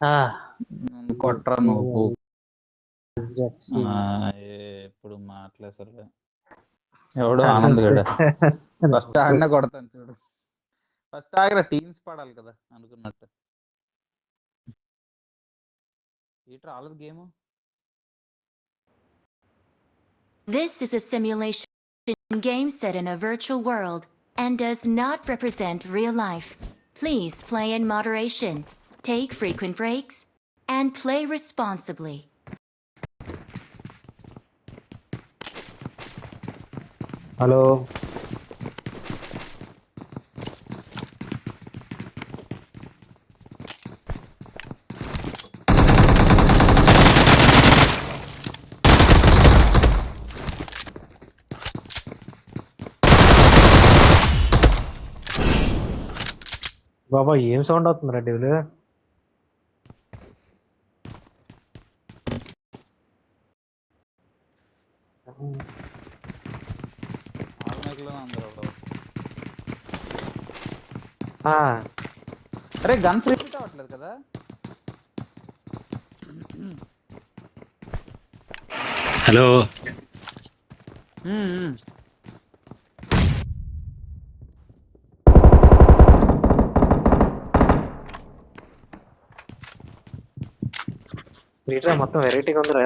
ఆ! కొట్రా నువ్వు. జెర్సీ. ఎప్పుడు మాట్లాడసరు ఎవడు ఆనంద్ గడ ఫస్ట్ ఆడనే కొడతాను చూడు. ఫస్ట్ ఆగరా టీమ్స్ పడాలి కదా అనుకున్నట్టు. ఇటు రాలేదు game. This is a simulation game set in a virtual world and does not represent real life. Please play in moderation, take frequent breaks, and play responsibly. Hello. బాబా ఏం సౌండ్ అవుతుంది రా డేవిల్? అరే గన్స్ రిపీట్ అవ్వట్లేదు కదా. Hello. రీట్రా మొత్తం వెరైటీగా ఉందిరా.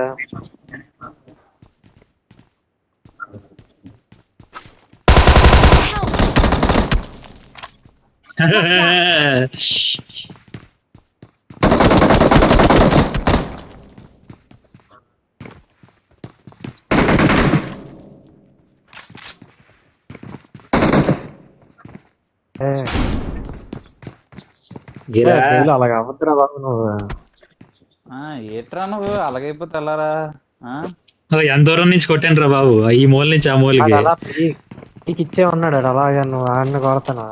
గిరా డేవిల్ అలాగ అవ్వద్దురా బాబు నువ్వు. ఏట్రా నువ్వు అలాగైపోతే వెళ్ళారా? ఎంత దూరం నుంచి కొట్టాను రా బాబు, ఈ మూల నుంచి ఆ మూలకి. అలా నీకు ఇచ్చే ఉన్నాడు అలాగే నువ్వు ఆడిని కొడతాను.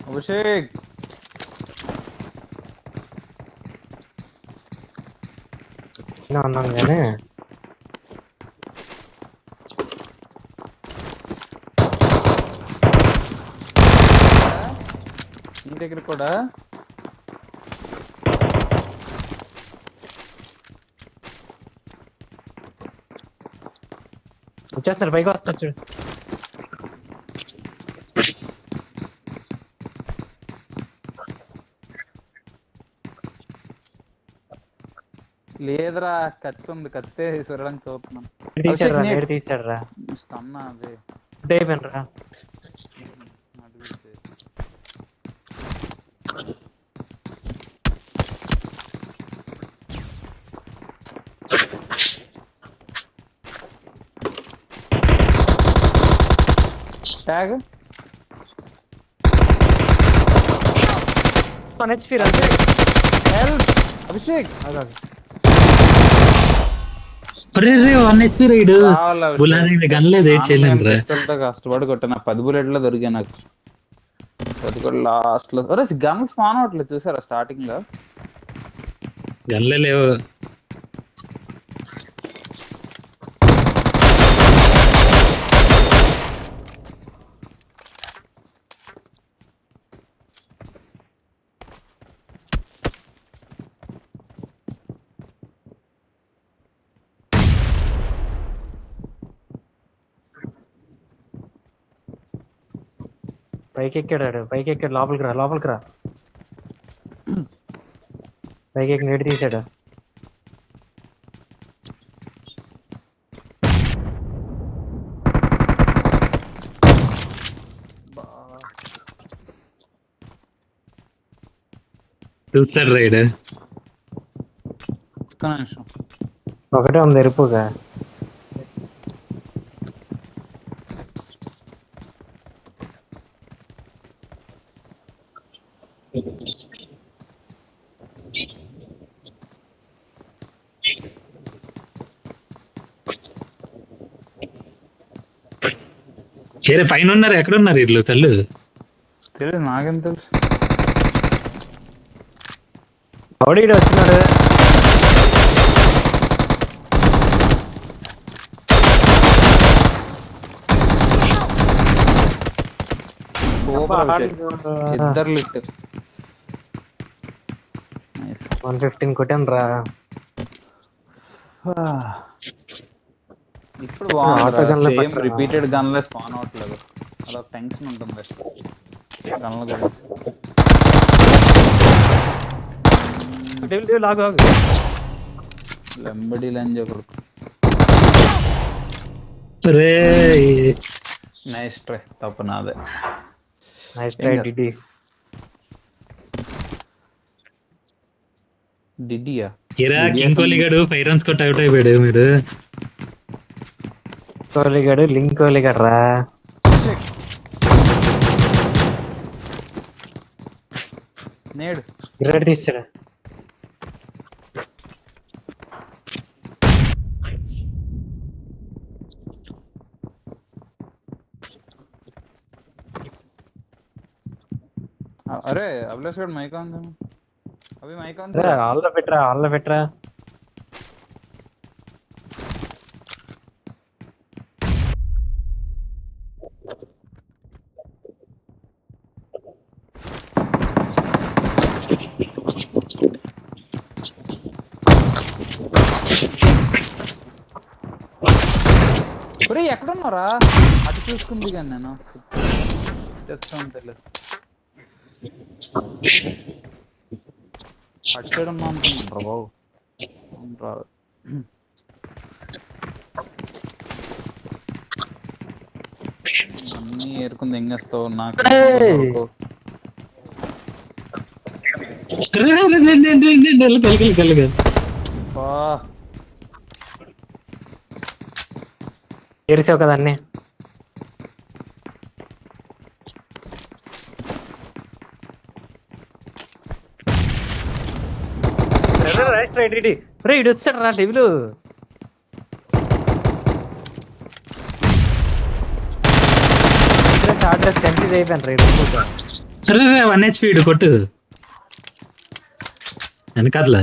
అభిషేక్ ఉన్నాను కానీ నీ దగ్గర కూడా వచ్చేస్తాడు, పైకి వస్తాడు చూడు. లేదురా కత్తి ఉంది, కత్తే సరడానికి చూస్తున్నాను. తీసాడు రా స్టన్నా అదే అయిపోయాను రా. ట్యాగ్ అభిషేక్ కష్టపడి కొట్టిన 10 బుల్లెట్లో దొరికా నాకు. అది కూడా లాస్ట్ లో గన్ స్పాన్ అవట్లేదు చూసారా స్టార్టింగ్ లో. గన్లే లేవు. పైకి ఎక్కాడు లోపలికి రా. పైకి ఎక్కి నేటి తీసాడు. చూస్తాడు రైడ్. ఒకటే ఉంది ఎరుపుగా. సరే పైన ఉన్నారు, ఎక్కడ ఉన్నారు వీళ్ళు? కళ్ళు తెలియదు, నాకేం తెలుసు. ఎవడీడు వచ్చినాడు? ఇద్దరు లిఫ్ట్. నైస్. 115 కొట్టాను రా. ఇప్పుడు ఆటో గన్లే సేమ్ పట్టురా. రిపీటెడ్ గన్లే స్పాన్ అవట్లేదు. అదొక టెన్షన్ ఉంటుంది గన్ల గురించి. డెవిల్ ఆగు. లెంబడి లంజ కొడుకు. రే నైస్ ట్రై. తప్పు నాదే. నైస్ ట్రై డిడి. డిడియా ఇరా కింగ్ కోహ్లీ గడు 5 runs కొట్టి అవుట్ అయిపోయాడు. మీరు కోహ్లీగాడు లింక్ కోహ్లీగాడు రా. నేడు గ్రేట్ తీసాడు. అరే అభిలాష్ గారు మైక్ ఆన్ చేయండి. అవి మైక్ ఆన్ ఆల్లో పెట్టరా. ఒరే ఎక్కడున్నారా? అటు చూసుకుంది కానీ నేను తెచ్చాను తెలియదు. అటు సైడ్ ఉన్నా అనుకుంటున్నారా బాబు? రాదు. అన్నీ ఏరుకుంది ఎంగేస్తావు నాకు. తెరిచావు కదా అన్ని. రే ఇడు వచ్చాడు రా డెవిలు. కన్ఫ్యూజ్ అయిపోయాను రైట్. అరే 1 HP కొట్టు వెనకాల.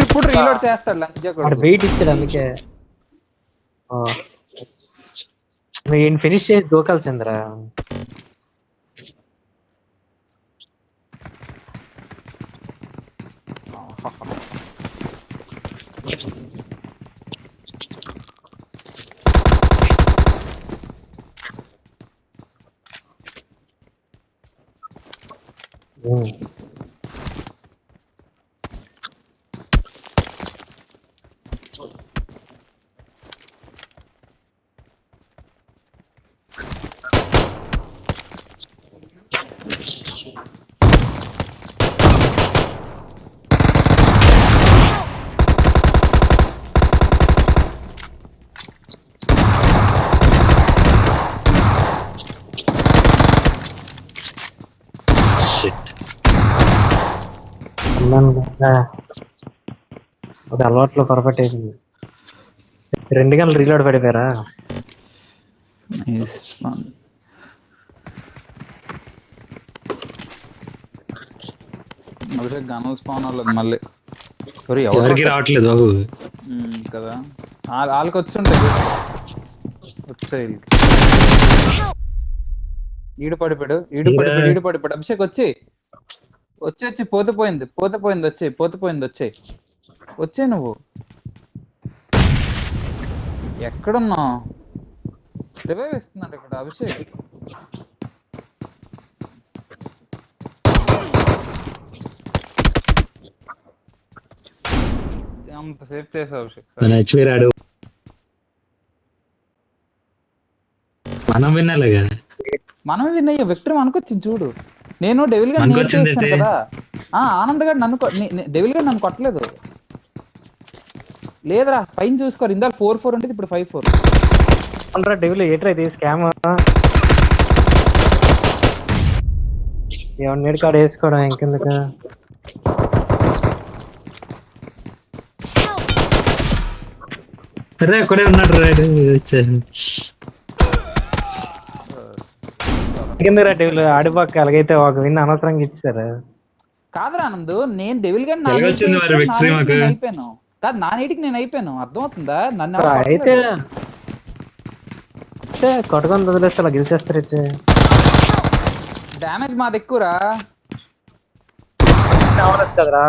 ఇప్పుడు రీలోడ్ చేస్తాడు లంజ కొడుకు. వెయిట్ ఇచ్చాడు అందుకే. నువ్వు ఫినిష్ చేసి దూకాల్సిందిరా. అది అలవాట్లో పొరపాటు అయిపోయింది. 2 గంటలు రీలోడ్ పడిపోయారా? గనల్ స్పాన్ అవ్వలేదు మళ్ళీ. ఎవరికి రావట్లేదు బాబు కదా. వాళ్ళకి వచ్చుంటాయి. వచ్చాయి ఈడు పడిపోయాడు. అభిషేక్ వచ్చి పోతే పోయింది వచ్చే నువ్వు ఎక్కడున్నావు? రివైవ్ ఇస్తున్నాడు ఇక్కడ అభిషేక్. అంత సేఫ్ చేసావు అభిషేక్. మనం వినాలిగా. మనమే విన్ అయ్యా. విక్టరీ మనకొచ్చింది చూడు. నేను డెవిల్ గా కదా. ఆనంద్ గారు డెవిల్ గా నన్ను కొట్టలేదు. లేదురా పైన చూసుకోరు. ఇందాక 4-4 ఉంటుంది, ఇప్పుడు 5-4. డెవిల్ ఏట్రా ఇది స్కామ్. ఎవరి కాడ వేసుకోవడం ఇంకెందుకు. అరే అక్కడే ఉన్నాడు రైడ్ కిందరా డెవిల్ ఆడిపోక అలాగైతే ఒక విన్ అనవసరంగా ఇచ్చారు. కాదురా ఆనంద్, నేను డెవిల్ గా అయిపోయాను కాదు. నా నీటికి నేను అయిపోయాను. అర్థమవుతుందా? నన్ను అయితే కొట్టకొని వదిలేస్తే అలా గెలిచేస్తారు. డ్యామేజ్ మాది ఎక్కువరా. అవ్వలేదు కదరా.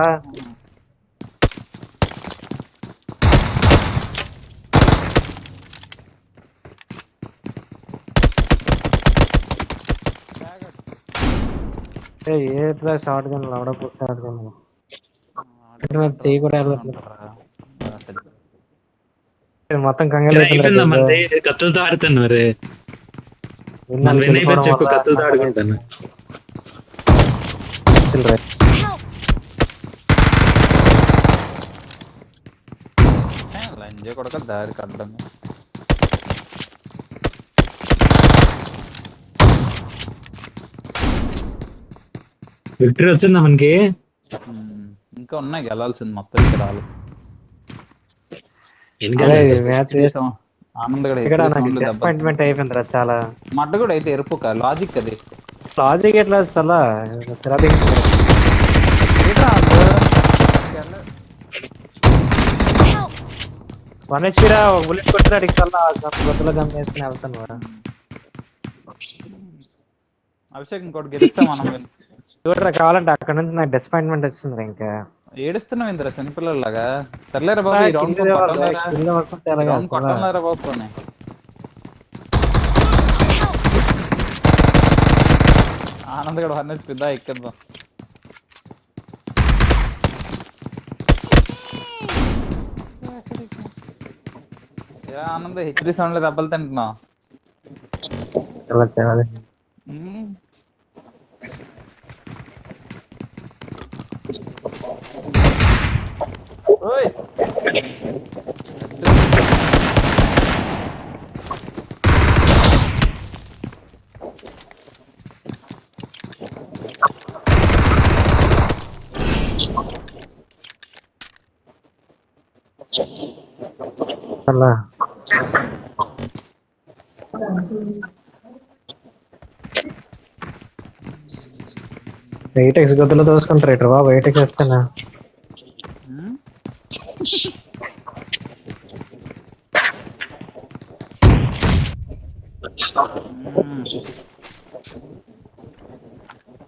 ఏ షార్ట్ గన్ లవడపు షార్ట్ గన్ చెయ్యి కూడా వెళ్ళట్లేదు. మొత్తం కంగారు అయిపోయిందా మనది? కత్తులతో ఆడుతాను మరి. మన విన్ అయిపోయి చెప్పు, కత్తులతో ఆడుకుంటాను. లంజే కొడక దారి కడ్డం. విక్టరీ వచ్చిందా మనకి? ఇంకా ఉన్నాయి గెలాల్సింది మొత్తం ఇంకా రాలేదు. ఆనంద్ అపాయింట్మెంట్ అయిపోయిందిరా చాలా. మడ్డ కూడా అయితే ఎరుపు లాజిక్ అది. లాజిక్ ఎట్లా చాలా వన్ హెచ్పీరా బుల్లెట్ కొట్టిరా చాలా గొప్పలో గమ్ వేసుకుని వెళ్తాను. అభిషేక్ ఇంకోటి గెలిస్తే మనం చూడరా కావాలంటే అక్కడ నుంచి నాకు డిసప్పాయింట్మెంట్ వస్తుంది. ఇంకా ఏడుస్తున్నావు ఇంద్ర చిన్నపిల్లలాగా. సర్లేరా బాబు, ఈ రౌండ్ కొట్టంలారా బాబు. ఆనంద్ గడ 1 HP ఎక్కేద్దాం. ఆనంద్ హెచ్డి సౌండ్ లో దెబ్బలు తింటున్నావు. అలా ఎయిటెక్స్ గొద్దులో దోసుకుంటారు ఇటు బాబు. ఎయిటెక్స్ వేస్తానా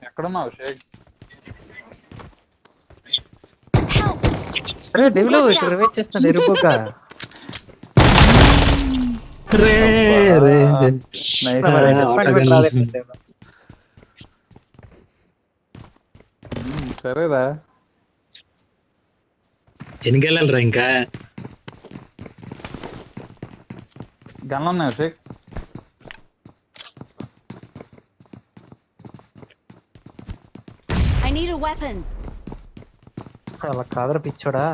ఎక్కడున్నావు అభిషేక్? అరే డెవిలో ఇక్కడ రివైజ్ చేస్తాను ఎరుపుక. సరేరా ఎన్నికెళ్ళాలరా ఇంకా? గన్లు ఉన్నాయి Abhishek. I need a weapon. అలా కాదర పిచ్చోడా.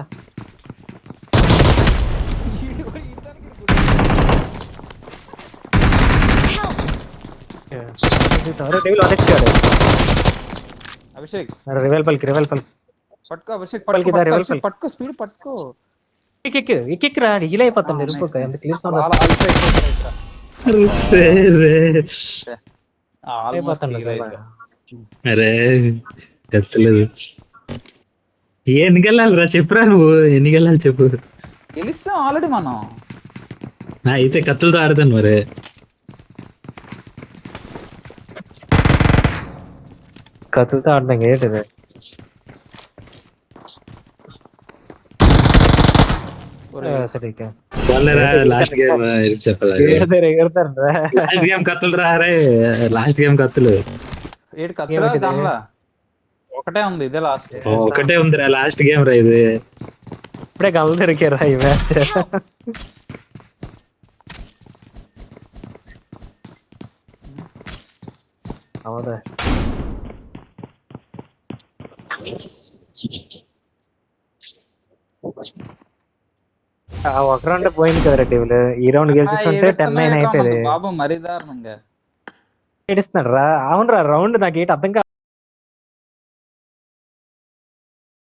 అభిషేక్ రివెల్ పల్కి పట్టుకో. అభిషేక్ పట్టుకో స్పీడ్ పట్టుకో. రా ఇలా అయిపోతాం ఎరుపుక. ఎంత క్లియర్ సౌండ్ అరే తెచ్చలేదు. ఎన్నికెళ్ళాలిరా చెప్పురా నువ్వు. ఎన్నికెళ్ళాలి చెప్పు. గెలిస్తాం ఆల్రెడీ మనం. అయితే కత్తులతో ఆడతాను మరి. కత్తులతో ఆడదాం ఏంటిది? లాస్ట్ గేమ్ చెప్పాలి. లాస్ట్ గేమ్ కత్తులు రారే. లాస్ట్ గేమ్ కత్తులు. ఏడు కత్తులు దానిలా ఒకటే ఉంది. ఇదే లాస్ట్. ఒకటే ఉందిరా లాస్ట్ గేమ్ రా ఇది. ఇప్పుడే గమలు దొరికారా ఈ మ్యాచ్. అవుదా ఒక రౌండ్ పోయింది కదా డెవిల్. ఈ రౌండ్ గెలిచిస్తుంటే 10-9 అయిపోయింది బాబు. మరీ దారుణంగా ఏడుస్తున్నాడు రా. అవును రా రౌండ్ నాకు ఏంటి అర్థం కాదు.